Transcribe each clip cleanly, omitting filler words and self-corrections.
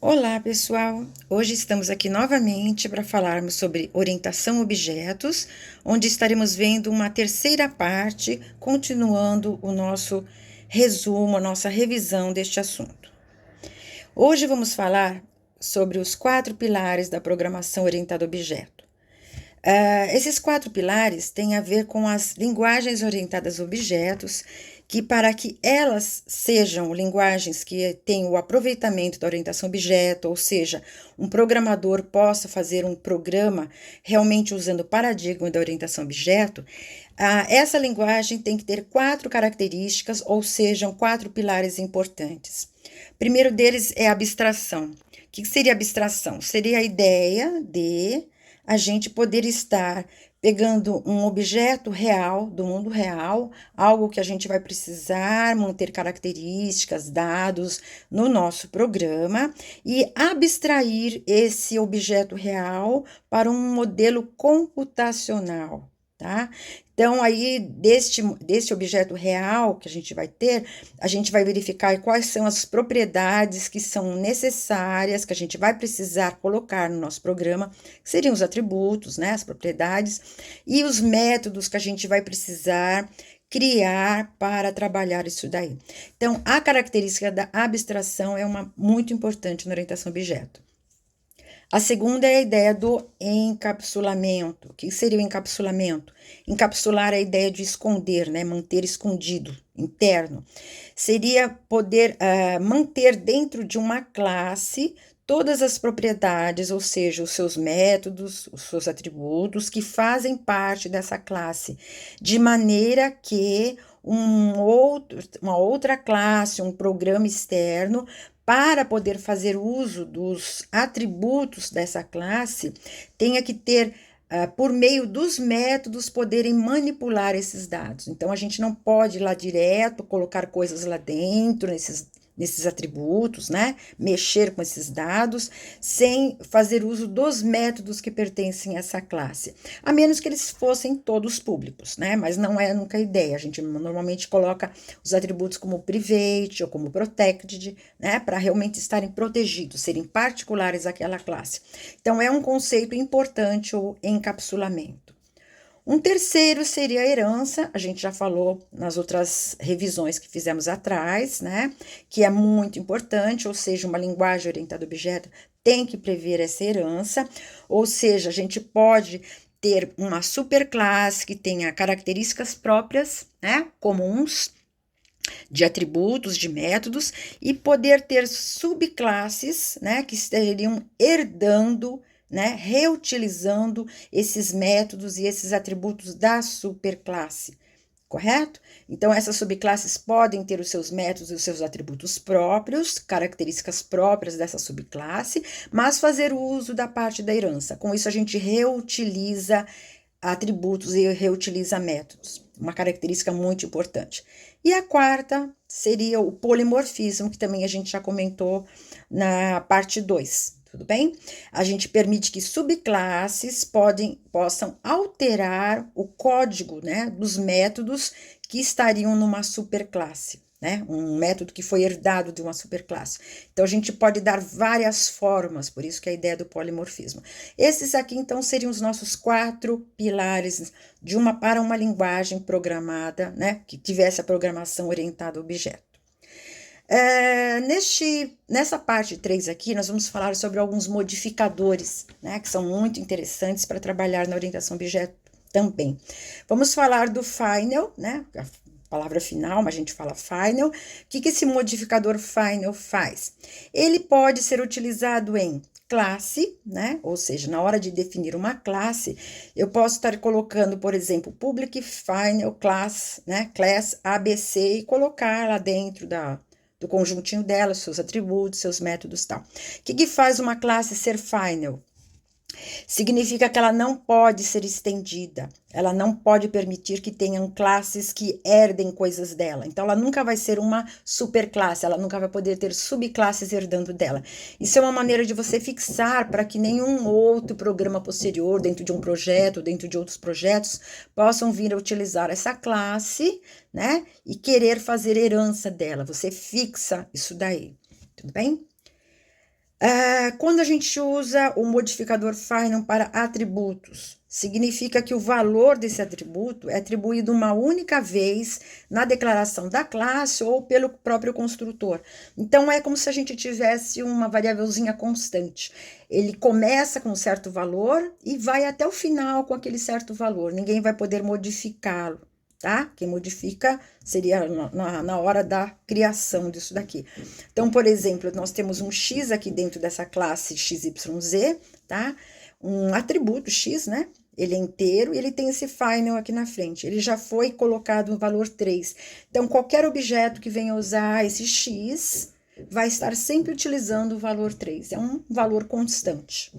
Olá, pessoal! Hoje estamos aqui novamente para falarmos sobre orientação a objetos, onde estaremos vendo uma terceira parte, continuando o nosso resumo, a nossa revisão deste assunto. Hoje vamos falar sobre os 4 pilares da programação orientada a objeto. Esses 4 pilares têm a ver com as linguagens orientadas a objetos, que para que elas sejam linguagens que tenham o aproveitamento da orientação a objeto, ou seja, um programador possa fazer um programa realmente usando o paradigma da orientação a objeto, essa linguagem tem que ter 4 características, ou sejam, 4 pilares importantes. O primeiro deles é a abstração. O que seria abstração? Seria a ideia de a gente poder estar pegando um objeto real, do mundo real, algo que a gente vai precisar manter características, dados no nosso programa e abstrair esse objeto real para um modelo computacional, tá? Então, aí, deste objeto real que a gente vai ter, a gente vai verificar quais são as propriedades que são necessárias, que a gente vai precisar colocar no nosso programa, que seriam os atributos, né, as propriedades, e os métodos que a gente vai precisar criar para trabalhar isso daí. Então, a característica da abstração é uma muito importante na orientação a objeto. A segunda é a ideia do encapsulamento. O que seria o encapsulamento? Encapsular é a ideia de esconder, né? Manter escondido, interno. Seria poder manter dentro de uma classe todas as propriedades, ou seja, os seus métodos, os seus atributos que fazem parte dessa classe, de maneira que uma outra classe, um programa externo, para poder fazer uso dos atributos dessa classe, tenha que ter, por meio dos métodos, poderem manipular esses dados. Então, a gente não pode ir lá direto, colocar coisas lá dentro, nesses atributos, né? Mexer com esses dados, sem fazer uso dos métodos que pertencem a essa classe. A menos que eles fossem todos públicos, né? Mas não é nunca a ideia. A gente normalmente coloca os atributos como private ou como protected, né? Para realmente estarem protegidos, serem particulares àquela classe. Então, é um conceito importante o encapsulamento. Um terceiro seria a herança, a gente já falou nas outras revisões que fizemos atrás, né? Que é muito importante, ou seja, uma linguagem orientada a objeto tem que prever essa herança, ou seja, a gente pode ter uma superclasse que tenha características próprias, né? Comuns, de atributos, de métodos, e poder ter subclasses, né, que estariam herdando, né, reutilizando esses métodos e esses atributos da superclasse, correto? Então, essas subclasses podem ter os seus métodos e os seus atributos próprios, características próprias dessa subclasse, mas fazer uso da parte da herança. Com isso, a gente reutiliza atributos e reutiliza métodos, uma característica muito importante. E a quarta seria o polimorfismo, que também a gente já comentou na parte 2, tudo bem? A gente permite que subclasses possam alterar o código, né, dos métodos que estariam numa superclasse, né? Um método que foi herdado de uma superclasse. Então, a gente pode dar várias formas, por isso que é a ideia do polimorfismo. Esses aqui, então, seriam os nossos 4 pilares para uma linguagem programada, né? Que tivesse a programação orientada a objeto. Nessa parte 3 aqui, nós vamos falar sobre alguns modificadores, né? Que são muito interessantes para trabalhar na orientação a objeto também. Vamos falar do final, né? Palavra final, mas a gente fala final. O que esse modificador final faz? Ele pode ser utilizado em classe, né? Ou seja, na hora de definir uma classe, eu posso estar colocando, por exemplo, public final class, né? Class ABC e colocar lá dentro do conjuntinho dela, seus atributos, seus métodos e tal. O que faz uma classe ser final? Significa que ela não pode ser estendida, ela não pode permitir que tenham classes que herdem coisas dela. Então, ela nunca vai ser uma superclasse, ela nunca vai poder ter subclasses herdando dela. Isso é uma maneira de você fixar para que nenhum outro programa posterior, dentro de um projeto, dentro de outros projetos, possam vir a utilizar essa classe, né? E querer fazer herança dela. Você fixa isso daí, tudo bem? Quando a gente usa o modificador final para atributos, significa que o valor desse atributo é atribuído uma única vez na declaração da classe ou pelo próprio construtor. Então, é como se a gente tivesse uma variávelzinha constante. Ele começa com um certo valor e vai até o final com aquele certo valor. Ninguém vai poder modificá-lo, tá? Quem modifica seria na hora da criação disso daqui. Então, por exemplo, nós temos um x aqui dentro dessa classe XYZ, tá? Um atributo x, né? Ele é inteiro e ele tem esse final aqui na frente. Ele já foi colocado no valor 3. Então, qualquer objeto que venha usar esse x vai estar sempre utilizando o valor 3. É um valor constante.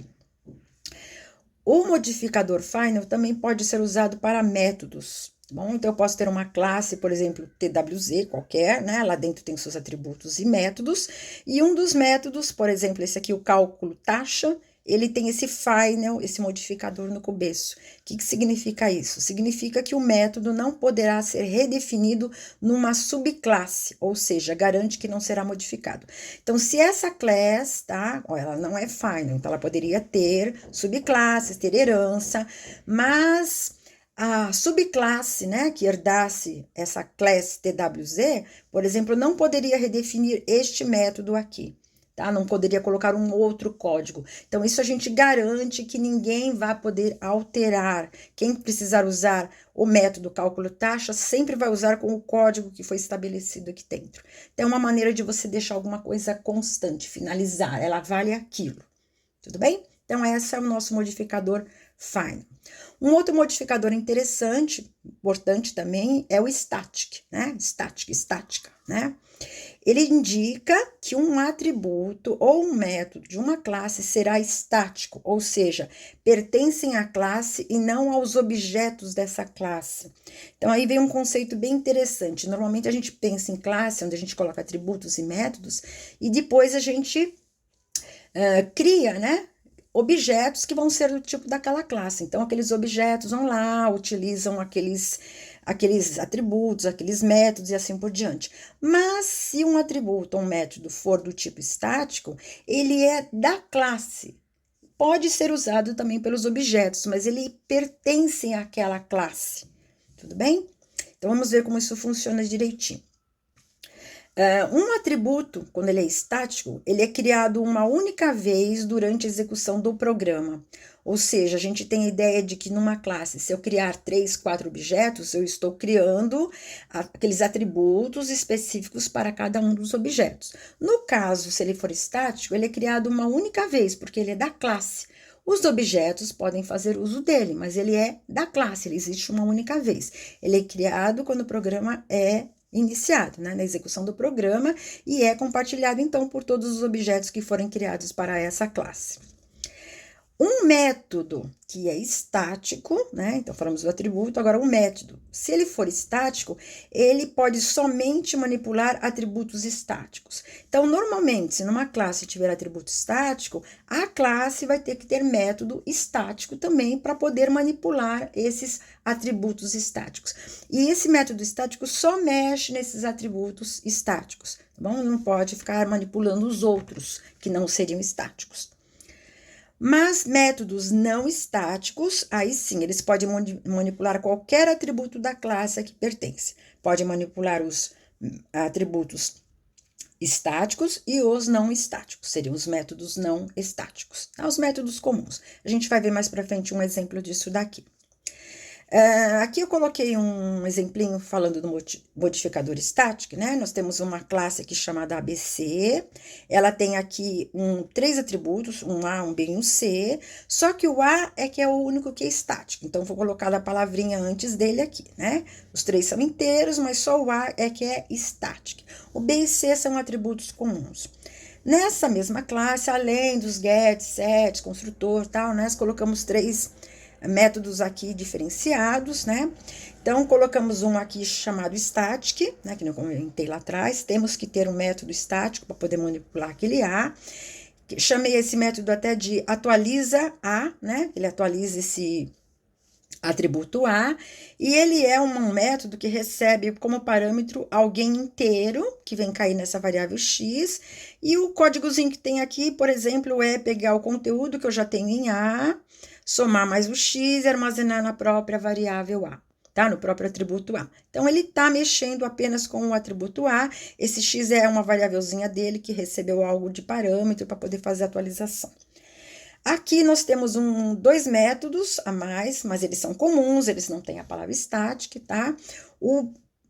O modificador final também pode ser usado para métodos. Bom, então eu posso ter uma classe, por exemplo, TWZ qualquer, né? Lá dentro tem seus atributos e métodos, e um dos métodos, por exemplo, esse aqui, o cálculo taxa, ele tem esse final, esse modificador no começo. O que significa isso? Significa que o método não poderá ser redefinido numa subclasse, ou seja, garante que não será modificado. Então, se essa class, tá? Ela não é final, então ela poderia ter subclasses, ter herança, mas a subclasse, né, que herdasse essa class TWZ, por exemplo, não poderia redefinir este método aqui, tá? Não poderia colocar um outro código. Então, isso a gente garante que ninguém vai poder alterar. Quem precisar usar o método cálculo taxa sempre vai usar com o código que foi estabelecido aqui dentro. Então, é uma maneira de você deixar alguma coisa constante, finalizar, ela vale aquilo. Tudo bem? Então, esse é o nosso modificador final. Um outro modificador interessante, importante também, é o static, né? Estática, né? Ele indica que um atributo ou um método de uma classe será estático, ou seja, pertencem à classe e não aos objetos dessa classe. Então, aí vem um conceito bem interessante. Normalmente, a gente pensa em classe, onde a gente coloca atributos e métodos, e depois a gente cria, né? Objetos que vão ser do tipo daquela classe. Então, aqueles objetos vão lá, utilizam aqueles atributos, aqueles métodos e assim por diante. Mas, se um atributo ou um método for do tipo estático, ele é da classe. Pode ser usado também pelos objetos, mas ele pertence àquela classe. Tudo bem? Então, vamos ver como isso funciona direitinho. Um atributo, quando ele é estático, ele é criado uma única vez durante a execução do programa. Ou seja, a gente tem a ideia de que numa classe, se eu criar 3, 4 objetos, eu estou criando aqueles atributos específicos para cada um dos objetos. No caso, se ele for estático, ele é criado uma única vez, porque ele é da classe. Os objetos podem fazer uso dele, mas ele é da classe, ele existe uma única vez. Ele é criado quando o programa é iniciado, né, na execução do programa, e é compartilhado, então, por todos os objetos que forem criados para essa classe. Um método que é estático, né? Então, falamos do atributo, agora o método. Se ele for estático, ele pode somente manipular atributos estáticos. Então, normalmente, se numa classe tiver atributo estático, a classe vai ter que ter método estático também para poder manipular esses atributos estáticos. E esse método estático só mexe nesses atributos estáticos, tá bom? Não pode ficar manipulando os outros que não seriam estáticos. Mas métodos não estáticos, aí sim, eles podem manipular qualquer atributo da classe a que pertence. Pode manipular os atributos estáticos e os não estáticos, seriam os métodos não estáticos, tá? Os métodos comuns. A gente vai ver mais para frente um exemplo disso daqui. Aqui eu coloquei um exemplinho falando do modificador static, né? Nós temos uma classe aqui chamada ABC, ela tem aqui 3 atributos, um A, um B e um C, só que o A é que é o único que é estático, então vou colocar a palavrinha antes dele aqui, né? Os 3 são inteiros, mas só o A é que é static. O B e C são atributos comuns. Nessa mesma classe, além dos get, set, construtor, tal, nós colocamos 3 métodos aqui diferenciados, né? Então, colocamos um aqui chamado static, né? Que eu comentei lá atrás. Temos que ter um método estático para poder manipular aquele A. Chamei esse método até de atualiza A, né? Ele atualiza atributo A, e ele é um método que recebe como parâmetro alguém inteiro, que vem cair nessa variável x, e o códigozinho que tem aqui, por exemplo, é pegar o conteúdo que eu já tenho em A, somar mais o x e armazenar na própria variável A, tá? No próprio atributo A. Então, ele está mexendo apenas com o atributo A, esse x é uma variávelzinha dele que recebeu algo de parâmetro para poder fazer a atualização. Aqui nós temos dois métodos a mais, mas eles são comuns, eles não têm a palavra static, tá?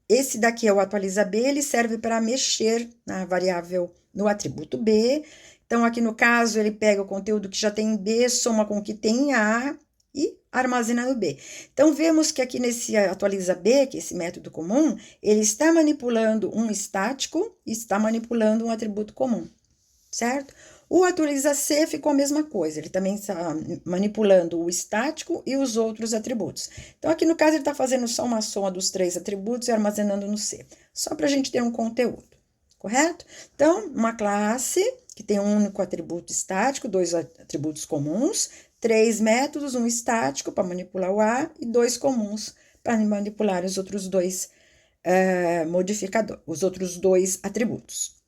Esse daqui é o atualiza B, ele serve para mexer na variável no atributo B. Então, aqui no caso, ele pega o conteúdo que já tem em B, soma com o que tem em A e armazena no B. Então, vemos que aqui nesse atualiza B, que é esse método comum, ele está manipulando um estático e está manipulando um atributo comum, certo? O atualiza C ficou a mesma coisa, ele também está manipulando o estático e os outros atributos. Então, aqui no caso, ele está fazendo só uma soma dos 3 atributos e armazenando no C, só para a gente ter um conteúdo, correto? Então, uma classe que tem um único atributo estático, 2 atributos comuns, 3 métodos, um estático para manipular o A e 2 comuns para manipular os outros dois modificadores, os outros 2 atributos.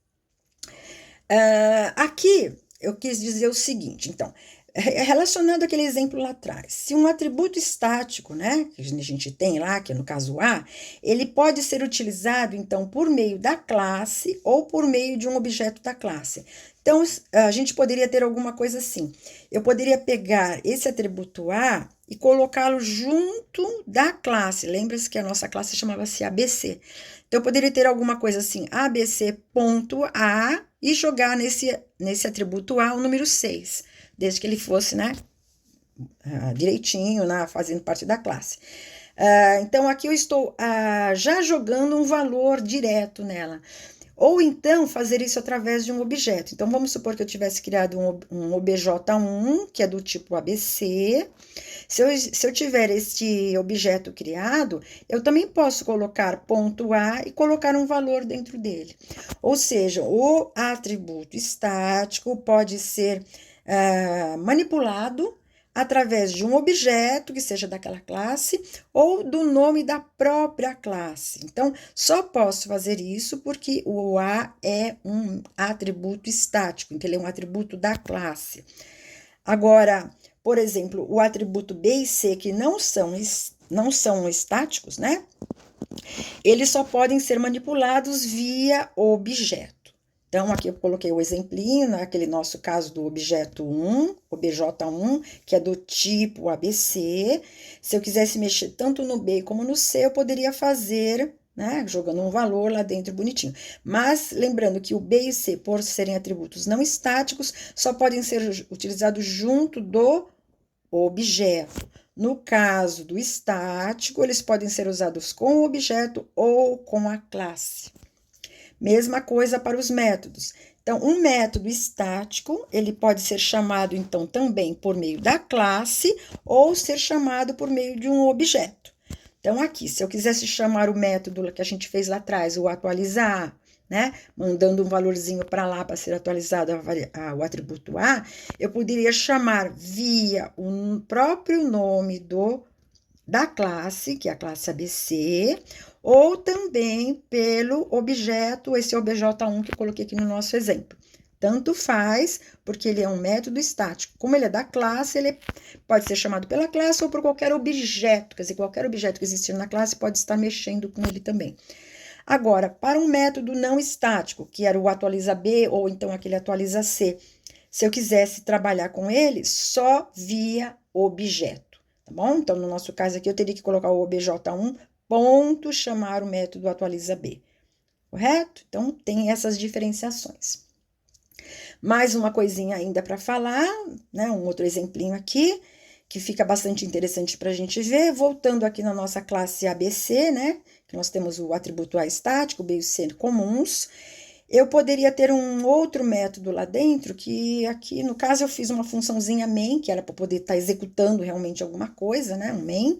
Aqui eu quis dizer o seguinte, então, relacionado àquele exemplo lá atrás, se um atributo estático, né, que a gente tem lá, que é no caso A, ele pode ser utilizado, então, por meio da classe ou por meio de um objeto da classe. Então, a gente poderia ter alguma coisa assim, eu poderia pegar esse atributo A e colocá-lo junto da classe, lembra-se que a nossa classe chamava-se ABC. Então, eu poderia ter alguma coisa assim, abc.a e jogar nesse atributo A o número 6, desde que ele fosse, né, direitinho, fazendo parte da classe. Então, aqui eu estou já jogando um valor direto nela. Ou então, fazer isso através de um objeto. Então, vamos supor que eu tivesse criado um obj1, que é do tipo ABC. Se eu tiver este objeto criado, eu também posso colocar ponto A e colocar um valor dentro dele. Ou seja, o atributo estático pode ser manipulado através de um objeto que seja daquela classe ou do nome da própria classe. Então, só posso fazer isso porque o A é um atributo estático, então ele é um atributo da classe. Agora, por exemplo, o atributo B e C, que não são estáticos, né? Eles só podem ser manipulados via objeto. Então, aqui eu coloquei o exemplinho, naquele nosso caso do objeto 1, obj1, que é do tipo ABC. Se eu quisesse mexer tanto no B como no C, eu poderia fazer, né, jogando um valor lá dentro bonitinho. Mas, lembrando que o B e o C, por serem atributos não estáticos, só podem ser utilizados junto do objeto. No caso do estático, eles podem ser usados com o objeto ou com a classe. Mesma coisa para os métodos. Então, um método estático, ele pode ser chamado, então, também por meio da classe ou ser chamado por meio de um objeto. Então, aqui, se eu quisesse chamar o método que a gente fez lá atrás, o atualizar, né, mandando um valorzinho para lá para ser atualizado o atributo A, eu poderia chamar via o próprio nome da classe, que é a classe ABC, ou também pelo objeto, esse obj1 que eu coloquei aqui no nosso exemplo. Tanto faz, porque ele é um método estático. Como ele é da classe, ele pode ser chamado pela classe ou por qualquer objeto, quer dizer, qualquer objeto que existir na classe pode estar mexendo com ele também. Agora, para um método não estático, que era o atualiza B ou então aquele atualiza C, se eu quisesse trabalhar com ele, só via objeto, tá bom? Então, no nosso caso aqui, eu teria que colocar o obj1, ponto, chamar o método atualiza B, correto? Então, tem essas diferenciações. Mais uma coisinha ainda para falar, né? Um outro exemplinho aqui, que fica bastante interessante para a gente ver. Voltando aqui na nossa classe ABC, né? Que nós temos o atributo A estático, B e C comuns. Eu poderia ter um outro método lá dentro, que aqui, no caso, eu fiz uma funçãozinha main, que era para poder estar executando realmente alguma coisa, né? Um main.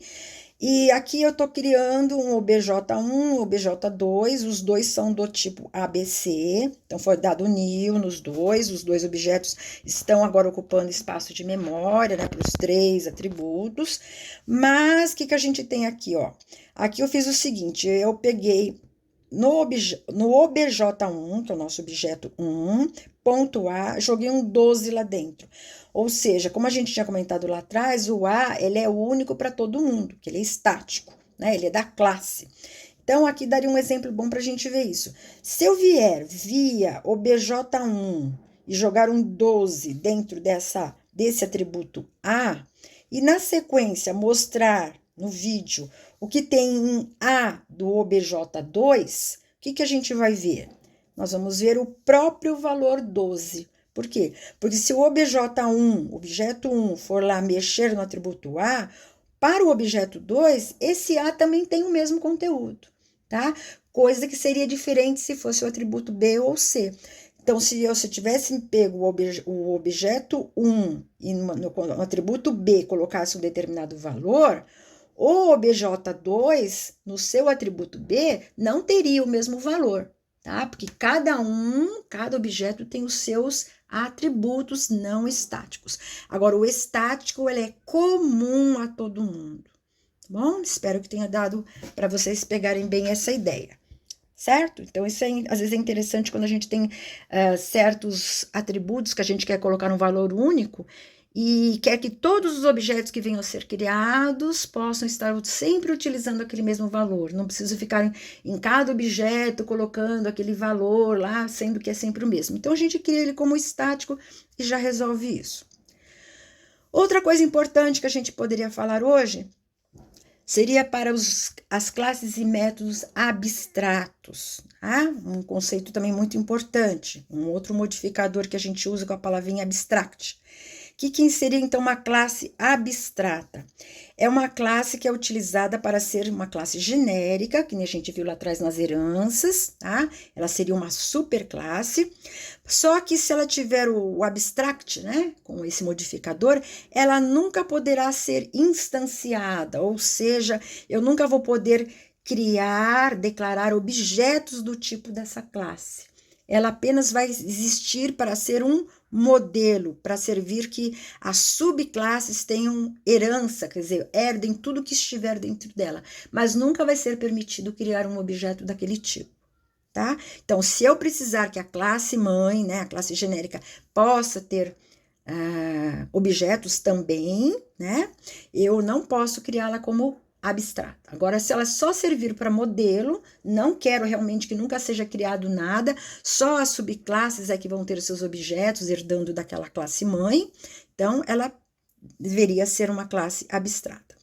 E aqui eu estou criando um obj1, obj2, os dois são do tipo ABC, então foi dado nil nos dois, os dois objetos estão agora ocupando espaço de memória, né, para os três atributos, mas o que a gente tem aqui, ó? Aqui eu fiz o seguinte, eu peguei no obj1, que é o nosso objeto 1, ponto A, joguei um 12 lá dentro. Ou seja, como a gente tinha comentado lá atrás, o A ele é único para todo mundo, que ele é estático, né? Ele é da classe. Então, aqui daria um exemplo bom para a gente ver isso. Se eu vier via obj1 e jogar um 12 dentro desse atributo A, e na sequência mostrar no vídeo o que tem em A do obj2, o que a gente vai ver? Nós vamos ver o próprio valor 12. Por quê? Porque se o obj1, objeto 1, for lá mexer no atributo A, para o objeto 2, esse A também tem o mesmo conteúdo, tá? Coisa que seria diferente se fosse o atributo B ou C. Então, se eu tivesse pego o objeto 1 e no atributo B colocasse um determinado valor, o obj2, no seu atributo B, não teria o mesmo valor, tá? Porque cada objeto tem os seus atributos não estáticos. Agora, o estático, ele é comum a todo mundo, tá bom? Espero que tenha dado para vocês pegarem bem essa ideia, certo? Então, isso às vezes é interessante quando a gente tem certos atributos que a gente quer colocar um valor único e quer que todos os objetos que venham a ser criados possam estar sempre utilizando aquele mesmo valor. Não precisa ficar em cada objeto colocando aquele valor lá, sendo que é sempre o mesmo. Então, a gente cria ele como estático e já resolve isso. Outra coisa importante que a gente poderia falar hoje seria para as classes e métodos abstratos, tá? Um conceito também muito importante, um outro modificador que a gente usa com a palavrinha abstract. Que seria, então, uma classe abstrata? É uma classe que é utilizada para ser uma classe genérica, que a gente viu lá atrás nas heranças, tá? Ela seria uma superclasse, só que se ela tiver o abstract, né, com esse modificador, ela nunca poderá ser instanciada, ou seja, eu nunca vou poder declarar objetos do tipo dessa classe. Ela apenas vai existir para ser um modelo, para servir que as subclasses tenham herança, quer dizer, herdem tudo que estiver dentro dela, mas nunca vai ser permitido criar um objeto daquele tipo, tá? Então, se eu precisar que a classe mãe, né, a classe genérica, possa ter objetos também, né, eu não posso criá-la como abstrata. Agora, se ela só servir para modelo, não quero realmente que nunca seja criado nada, só as subclasses é que vão ter seus objetos herdando daquela classe mãe, então ela deveria ser uma classe abstrata.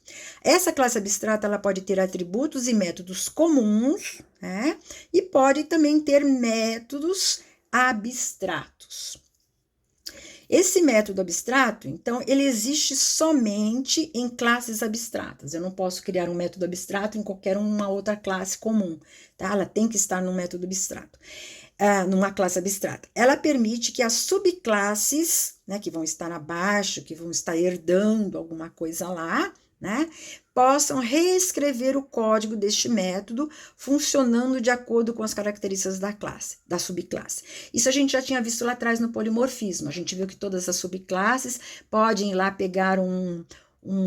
Essa classe abstrata ela pode ter atributos e métodos comuns, né? E pode também ter métodos abstratos. Esse método abstrato, então, ele existe somente em classes abstratas. Eu não posso criar um método abstrato em qualquer uma outra classe comum, tá? Ela tem que estar no método abstrato, numa classe abstrata. Ela permite que as subclasses, né, que vão estar abaixo, que vão estar herdando alguma coisa lá, né, possam reescrever o código deste método funcionando de acordo com as características da classe, da subclasse. Isso a gente já tinha visto lá atrás no polimorfismo. A gente viu que todas as subclasses podem ir lá pegar um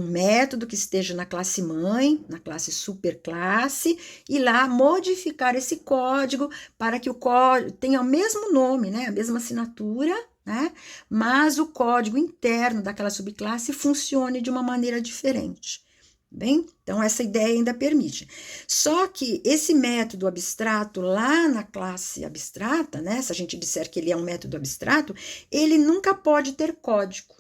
método que esteja na classe mãe, na classe superclasse, e lá modificar esse código para que o código tenha o mesmo nome, né, a mesma assinatura, né, mas o código interno daquela subclasse funcione de uma maneira diferente. Bem, então essa ideia ainda permite. Só que esse método abstrato lá na classe abstrata, né, se a gente disser que ele é um método abstrato, ele nunca pode ter código,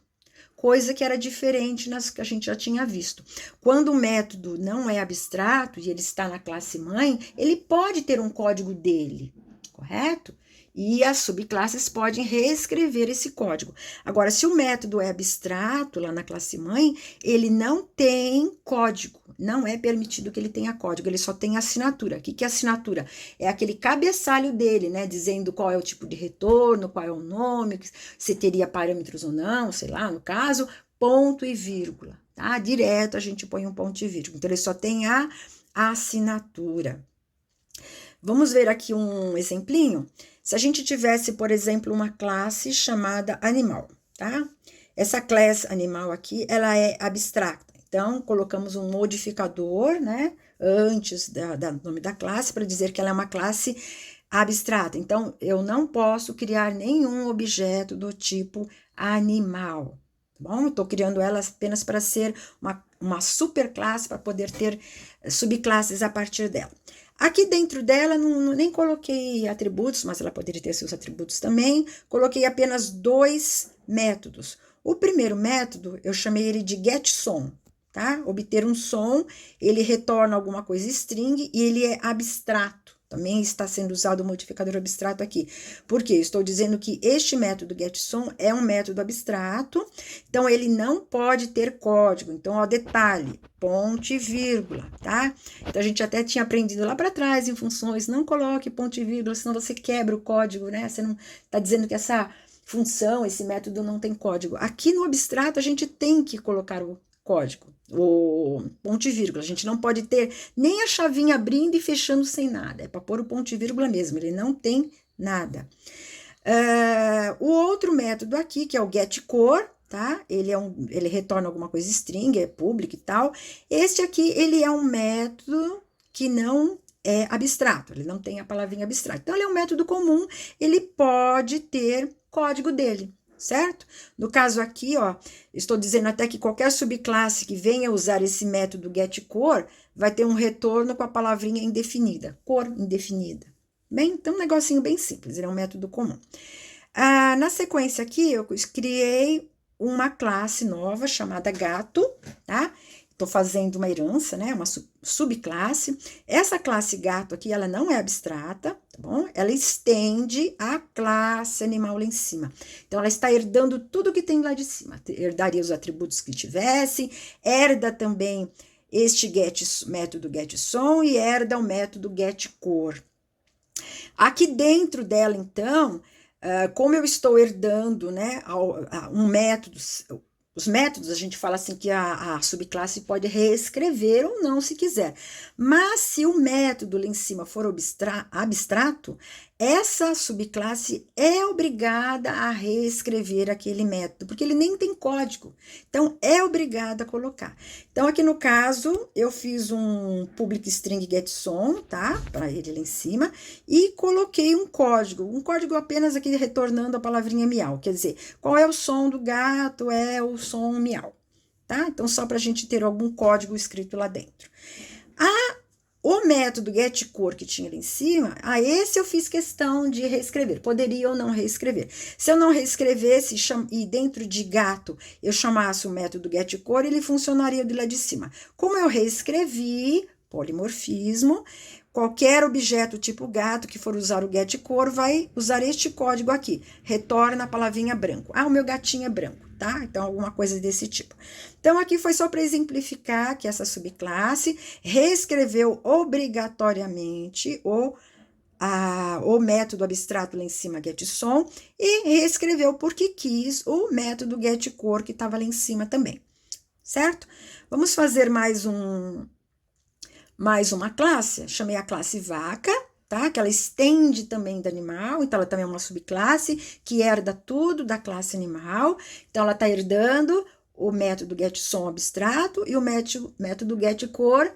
coisa que era diferente nas que a gente já tinha visto. Quando o método não é abstrato e ele está na classe mãe, ele pode ter um código dele, correto? E as subclasses podem reescrever esse código. Agora, se o método é abstrato lá na classe mãe, ele não tem código, não é permitido que ele tenha código, ele só tem assinatura. O que é assinatura? É aquele cabeçalho dele, né, dizendo qual é o tipo de retorno, qual é o nome, se teria parâmetros ou não, sei lá, no caso, ponto e vírgula, tá? Direto a gente põe um ponto e vírgula. Então, ele só tem a assinatura. Vamos ver aqui um exemplinho? Se a gente tivesse, por exemplo, uma classe chamada animal, tá? Essa classe animal aqui, ela é abstrata. Então, colocamos um modificador, né? Antes do nome da classe, para dizer que ela é uma classe abstrata. Então, eu não posso criar nenhum objeto do tipo animal, tá bom? Estou criando ela apenas para ser uma superclasse, para poder ter subclasses a partir dela. Aqui dentro dela, nem coloquei atributos, mas ela poderia ter seus atributos também. Coloquei apenas 2 métodos. O primeiro método, eu chamei ele de getSom, tá? Obter um som, ele retorna alguma coisa string e ele é abstrato. Também está sendo usado o modificador abstrato aqui. Por quê? Estou dizendo que este método getSom é um método abstrato, então ele não pode ter código. Então, ó, detalhe, ponto e vírgula, tá? Então, a gente até tinha aprendido lá para trás em funções, não coloque ponto e vírgula, senão você quebra o código, né? Você não está dizendo que essa função, esse método não tem código. Aqui no abstrato, a gente tem que colocar o código, o ponto e vírgula. A gente não pode ter nem a chavinha abrindo e fechando sem nada. É para pôr o ponto e vírgula mesmo, ele não tem nada. O outro método aqui, que é o getCore, tá? Ele retorna alguma coisa string, é público e tal. Este aqui, ele é um método que não é abstrato, ele não tem a palavrinha abstrato. Então, ele é um método comum, ele pode ter código dele, certo? No caso aqui, ó, estou dizendo até que qualquer subclasse que venha usar esse método getCore vai ter um retorno com a palavrinha indefinida, cor indefinida. Bem, então um negocinho bem simples, ele é um método comum. Na sequência aqui, eu criei uma classe nova chamada gato, tá? Estou fazendo uma herança, né? Uma subclasse. Essa classe gato aqui, ela não é abstrata, tá bom? Ela estende a classe animal lá em cima. Então, ela está herdando tudo que tem lá de cima. Herdaria os atributos que tivesse, herda também este método getSom e herda o método getCore. Aqui dentro dela, então, como eu estou herdando, né, um método. Os métodos, a gente fala assim que a subclasse pode reescrever ou não, se quiser. Mas se o método lá em cima for abstrato, essa subclasse é obrigada a reescrever aquele método, porque ele nem tem código. Então, é obrigada a colocar. Então, aqui no caso, eu fiz um public string getSom, tá? Para ele lá em cima, e coloquei um código apenas aqui retornando a palavrinha miau, quer dizer, qual é o som do gato? É o som miau, tá? Então, só para a gente ter algum código escrito lá dentro. O método getCore que tinha lá em cima, esse eu fiz questão de reescrever. Poderia ou não reescrever. Se eu não reescrevesse e dentro de gato eu chamasse o método getCore, ele funcionaria de lá de cima. Como eu reescrevi, polimorfismo, qualquer objeto tipo gato que for usar o getCore vai usar este código aqui. Retorna a palavrinha branco. O meu gatinho é branco, tá? Então, alguma coisa desse tipo. Então, aqui foi só para exemplificar que essa subclasse reescreveu obrigatoriamente o método abstrato lá em cima, getSom, e reescreveu porque quis o método getCore que estava lá em cima também, certo? Vamos fazer mais uma classe, chamei a classe vaca, tá? Que ela estende também do animal, então ela também é uma subclasse que herda tudo da classe animal, então ela está herdando o método getSom abstrato e o método getCore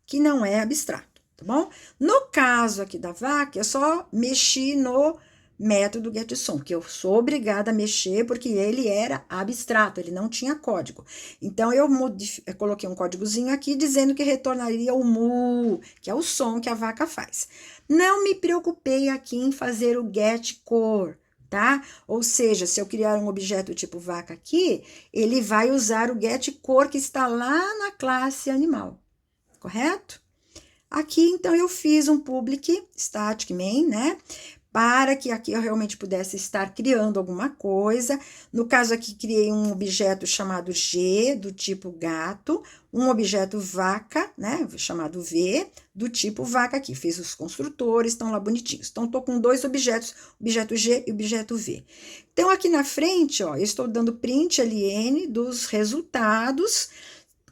que não é abstrato, tá bom? No caso aqui da vaca, eu só mexi no método getSom, que eu sou obrigada a mexer porque ele era abstrato, ele não tinha código. Então, eu coloquei um códigozinho aqui dizendo que retornaria o mu, que é o som que a vaca faz. Não me preocupei aqui em fazer o getCore, tá? Ou seja, se eu criar um objeto tipo vaca aqui, ele vai usar o getCore que está lá na classe animal, correto? Aqui, então, eu fiz um public static main, né? Para que aqui eu realmente pudesse estar criando alguma coisa. No caso aqui, criei um objeto chamado G, do tipo gato, um objeto vaca, né, chamado V, do tipo vaca aqui. Fiz os construtores, estão lá bonitinhos. Então, estou com 2 objetos, objeto G e objeto V. Então, aqui na frente, ó, eu estou dando print ln dos resultados,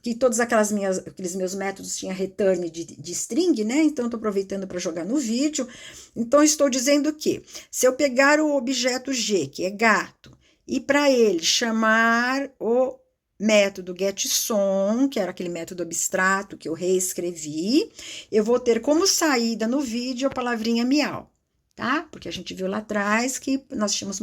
que todos aqueles meus métodos tinham return de string, né? Então, estou aproveitando para jogar no vídeo. Então, estou dizendo que se eu pegar o objeto G, que é gato, e para ele chamar o método getSom, que era aquele método abstrato que eu reescrevi, eu vou ter como saída no vídeo a palavrinha miau, tá? Porque a gente viu lá atrás que nós tínhamos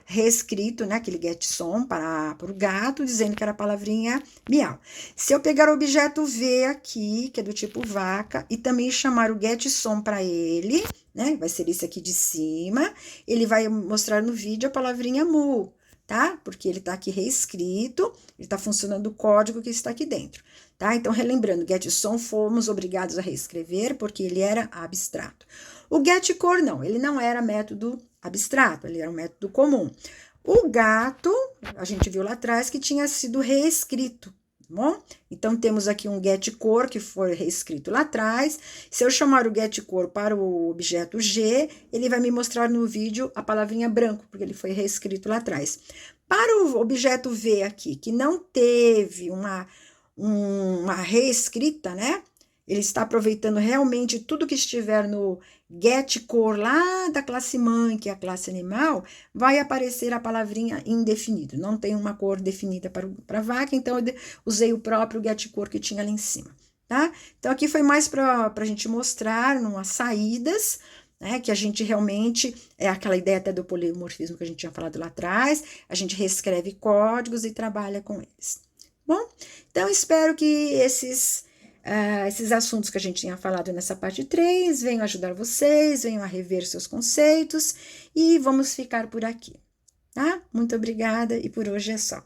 reescrito, né, aquele getSom para o gato, dizendo que era a palavrinha miau. Se eu pegar o objeto V aqui, que é do tipo vaca, e também chamar o getSom para ele, né, vai ser esse aqui de cima, ele vai mostrar no vídeo a palavrinha mu, tá? Porque ele tá aqui reescrito, ele tá funcionando o código que está aqui dentro, tá? Então, relembrando, getSom fomos obrigados a reescrever porque ele era abstrato. O getCor não, ele não era método abstrato, ele era um método comum. O gato, a gente viu lá atrás que tinha sido reescrito, tá bom? Então, temos aqui um getCor que foi reescrito lá atrás. Se eu chamar o getCor para o objeto G, ele vai me mostrar no vídeo a palavrinha branco, porque ele foi reescrito lá atrás. Para o objeto V aqui, que não teve uma reescrita, né? Ele está aproveitando realmente tudo que estiver no getCor lá da classe mãe, que é a classe animal, vai aparecer a palavrinha indefinido. Não tem uma cor definida para vaca, então eu usei o próprio getCor que tinha ali em cima, tá? Então, aqui foi mais para a gente mostrar umas saídas, né, que a gente realmente, é aquela ideia até do polimorfismo que a gente tinha falado lá atrás, a gente reescreve códigos e trabalha com eles. Bom, então espero que esses assuntos que a gente tinha falado nessa parte 3 venham ajudar vocês, venham a rever seus conceitos e vamos ficar por aqui, tá? Muito obrigada e por hoje é só.